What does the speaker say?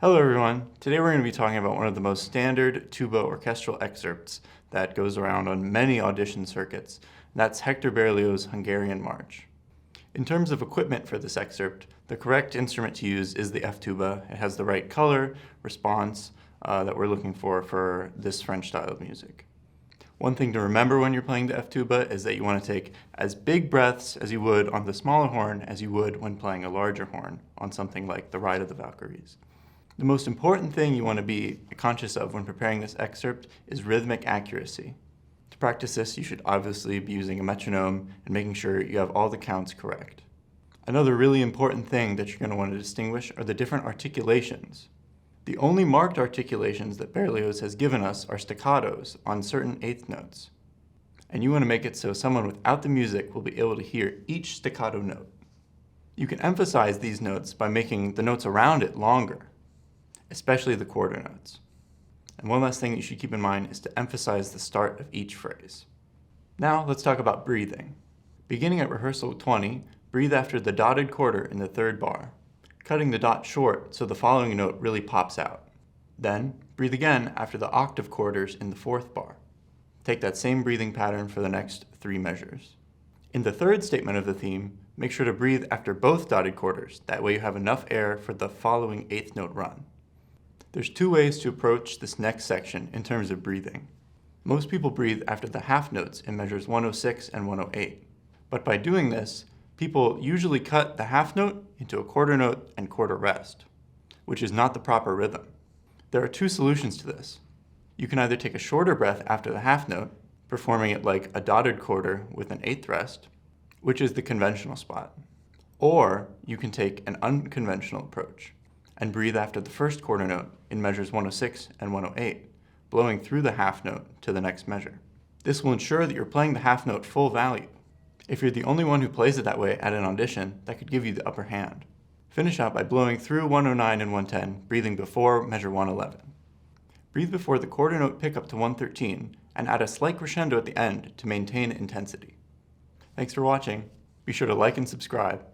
Hello everyone. Today we're going to be talking about one of the most standard tuba orchestral excerpts that goes around on many audition circuits. That's Hector Berlioz Hungarian March. In terms of equipment for this excerpt, the correct instrument to use is the F-tuba. It has the right color, response that we're looking for this French style of music. One thing to remember when you're playing the F-tuba is that you want to take as big breaths as you would on the smaller horn as you would when playing a larger horn on something like the Ride of the Valkyries. The most important thing you want to be conscious of when preparing this excerpt is rhythmic accuracy. To practice this, you should obviously be using a metronome and making sure you have all the counts correct. Another really important thing that you're going to want to distinguish are the different articulations. The only marked articulations that Berlioz has given us are staccatos on certain eighth notes. And you want to make it so someone without the music will be able to hear each staccato note. You can emphasize these notes by making the notes around it longer, especially the quarter notes. And one last thing you should keep in mind is to emphasize the start of each phrase. Now let's talk about breathing. Beginning at rehearsal 20, breathe after the dotted quarter in the third bar, cutting the dot short so the following note really pops out. Then, breathe again after the octave quarters in the fourth bar. Take that same breathing pattern for the next 3 measures. In the third statement of the theme, make sure to breathe after both dotted quarters. That way you have enough air for the following eighth note run. There's 2 ways to approach this next section in terms of breathing. Most people breathe after the half notes in measures 106 and 108. But by doing this, people usually cut the half note into a quarter note and quarter rest, which is not the proper rhythm. There are 2 solutions to this. You can either take a shorter breath after the half note, performing it like a dotted quarter with an eighth rest, which is the conventional spot. Or you can take an unconventional approach and breathe after the first quarter note in measures 106 and 108, blowing through the half note to the next measure. This will ensure that you're playing the half note full value. If you're the only one who plays it that way at an audition, that could give you the upper hand. Finish out by blowing through 109 and 110, breathing before measure 111. Breathe before the quarter note pickup to 113, and add a slight crescendo at the end to maintain intensity. Thanks for watching. Be sure to like and subscribe.